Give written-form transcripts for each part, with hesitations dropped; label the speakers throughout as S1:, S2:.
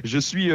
S1: Je suis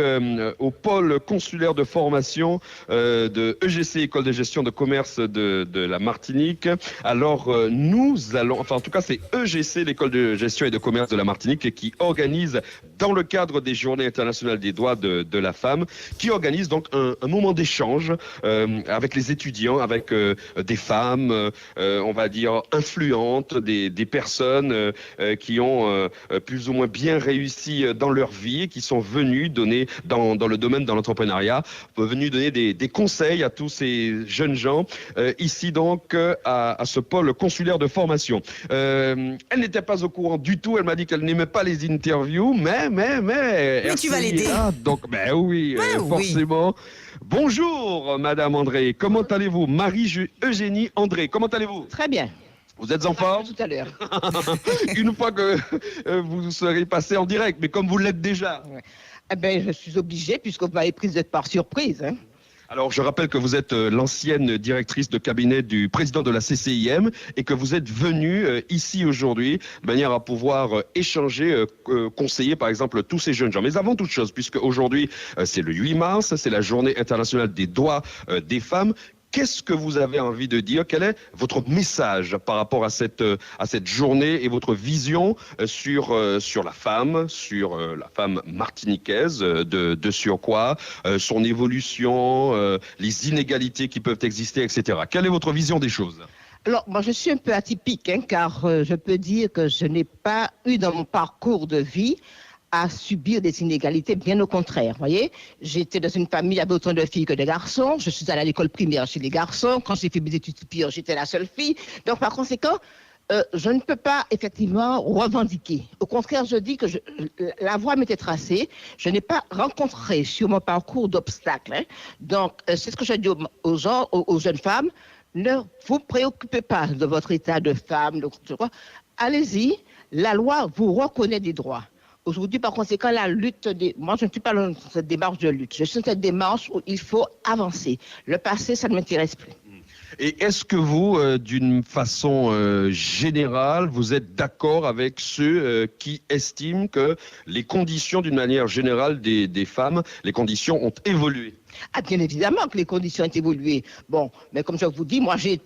S1: au pôle consulaire de formation de EGC, École de gestion de commerce de la Martinique. Alors, nous allons, enfin en tout cas c'est EGC, l'École de gestion et de commerce de la Martinique, qui organise, dans le cadre des Journées internationales des droits de la femme, qui organise donc un moment d'échange avec les étudiants, avec des femmes, on va dire, influentes, des personnes qui ont plus ou moins bien réussi dans leur vie, qui sont venus donner, dans le domaine de l'entrepreneuriat, venus donner des conseils à tous ces jeunes gens, ici donc à ce pôle consulaire de formation. Elle n'était pas au courant du tout, elle m'a dit qu'elle n'aimait pas les interviews, mais
S2: tu vas l'aider.
S1: Donc, ben oui, forcément. Oui. Bonjour, Madame André, comment allez-vous? Marie-Eugénie André, comment allez-vous?
S3: Très bien.
S1: Vous êtes en forme?
S3: Tout à l'heure.
S1: Une fois que vous serez passé en direct, mais comme vous l'êtes déjà.
S3: Ouais. Eh bien, je suis obligée, puisque vous m'avez prise par surprise. Hein.
S1: Alors, je rappelle que vous êtes l'ancienne directrice de cabinet du président de la CCIM et que vous êtes venue ici aujourd'hui de manière à pouvoir échanger, conseiller par exemple tous ces jeunes gens. Mais avant toute chose, puisque aujourd'hui c'est le 8 mars, c'est la journée internationale des droits des femmes. Qu'est-ce que vous avez envie de dire? Quel est votre message par rapport à cette journée et votre vision sur la femme martiniquaise, de surcroît, son évolution, les inégalités qui peuvent exister, etc. Quelle est votre vision des choses?
S3: Alors, moi, je suis un peu atypique, hein, car je peux dire que je n'ai pas eu dans mon parcours de vie à subir des inégalités, bien au contraire, voyez. J'étais dans une famille avec autant de filles que de garçons. Je suis allée à l'école primaire chez les garçons. Quand j'ai fait mes études supérieures, j'étais la seule fille. Donc, par conséquent, je ne peux pas effectivement revendiquer. Au contraire, je dis que la voie m'était tracée. Je n'ai pas rencontré sur mon parcours d'obstacles. Hein. Donc, c'est ce que je dis aux gens, aux jeunes femmes. Ne vous préoccupez pas de votre état de femme. Allez-y, la loi vous reconnaît des droits. Aujourd'hui, par conséquent, la lutte moi, je ne suis pas dans cette démarche de lutte. Je suis dans cette démarche où il faut avancer. Le passé, ça ne m'intéresse plus.
S1: Et est-ce que vous, d'une façon générale, vous êtes d'accord avec ceux qui estiment que les conditions, d'une manière générale, des femmes, les conditions ont évolué?
S3: Ah, bien évidemment que les conditions ont évolué. Bon, mais comme je vous dis, moi, j'ai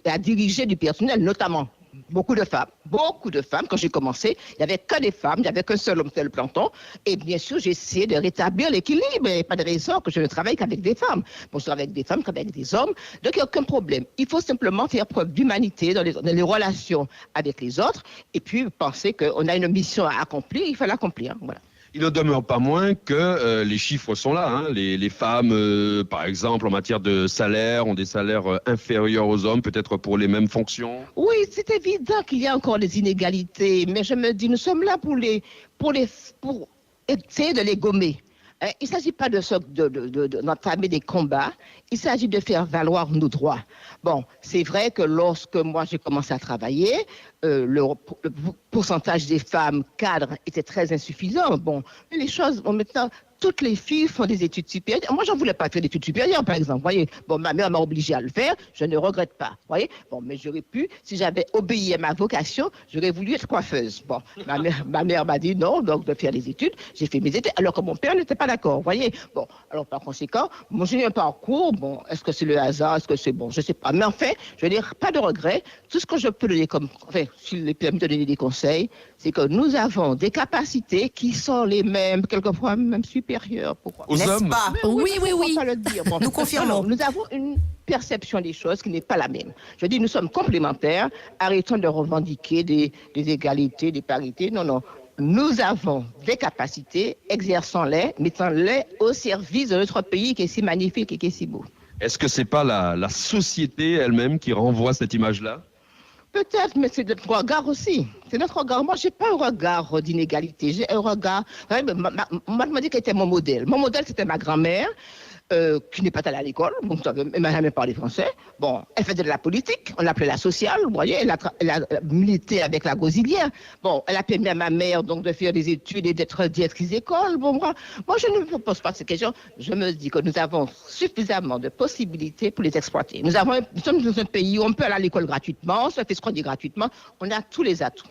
S3: à diriger du personnel, notamment. Beaucoup de femmes, quand j'ai commencé, il n'y avait que des femmes, il n'y avait qu'un seul homme sur le planton. Et bien sûr, j'ai essayé de rétablir l'équilibre. Il n'y a pas de raison que je ne travaille qu'avec des femmes. Bon, je travaille avec des femmes qu'avec des hommes. Donc, il n'y a aucun problème. Il faut simplement faire preuve d'humanité dans les relations avec les autres. Et puis, penser qu'on a une mission à accomplir, il faut l'accomplir. Voilà.
S1: Il ne demeure pas moins que les chiffres sont là. Hein. Les femmes, par exemple, en matière de salaire, ont des salaires inférieurs aux hommes, peut-être pour les mêmes fonctions.
S3: Oui, c'est évident qu'il y a encore des inégalités, mais je me dis, nous sommes là pour essayer de les gommer. Il ne s'agit pas d'entamer des combats, il s'agit de faire valoir nos droits. Bon, c'est vrai que lorsque moi j'ai commencé à travailler, le pourcentage des femmes cadres était très insuffisant. Bon, mais les choses, maintenant, toutes les filles font des études supérieures. Moi, j'en voulais pas faire d'études supérieures, par exemple. Voyez, bon, ma mère m'a obligée à le faire. Je ne regrette pas. Voyez, bon, mais j'aurais pu, si j'avais obéi à ma vocation, j'aurais voulu être coiffeuse. Bon, ma mère m'a dit non, donc de faire des études. J'ai fait mes études, alors que mon père n'était pas d'accord. Voyez, bon, alors par conséquent, moi j'ai eu un parcours. Bon, est-ce que c'est le hasard, est-ce que c'est bon, je sais pas. Mais en fait, je veux dire, pas de regret. Tout ce que je peux donner s'il est permis de donner des conseils, c'est que nous avons des capacités qui sont les mêmes, quelquefois même supérieures. Pourquoi?
S1: Aux hommes?
S2: Pas?
S3: Oui.
S2: Bon, nous confirmons.
S3: Nous avons une perception des choses qui n'est pas la même. Je dis, nous sommes complémentaires. Arrêtons de revendiquer des égalités, des parités. Non. Nous avons des capacités, exerçons-les, mettons-les au service de notre pays qui est si magnifique et qui est si beau.
S1: Est-ce que c'est pas la société elle-même qui renvoie cette image-là?
S3: Peut-être, mais c'est notre regard aussi. C'est notre regard. Moi, je n'ai pas un regard d'inégalité. J'ai un regard... Moi, je me dis qu'elle était mon modèle. Mon modèle, c'était ma grand-mère, qui n'est pas allée à l'école, donc elle m'a jamais parlé français. Bon, elle faisait de la politique, on l'appelait la sociale, vous voyez, elle a milité avec la Gosilière. Bon, elle a permis à ma mère donc de faire des études et d'être directrice d'école. Bon, moi, je ne me pose pas ces questions. Je me dis que nous avons suffisamment de possibilités pour les exploiter. Nous sommes dans un pays où on peut aller à l'école gratuitement, on se fait ce qu'on dit gratuitement, on a tous les atouts.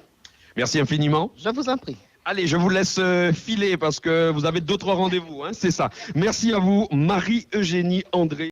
S1: Merci infiniment.
S3: Je vous en prie.
S1: Allez, je vous laisse filer parce que vous avez d'autres rendez-vous, hein, c'est ça. Merci à vous, Marie-Eugénie André.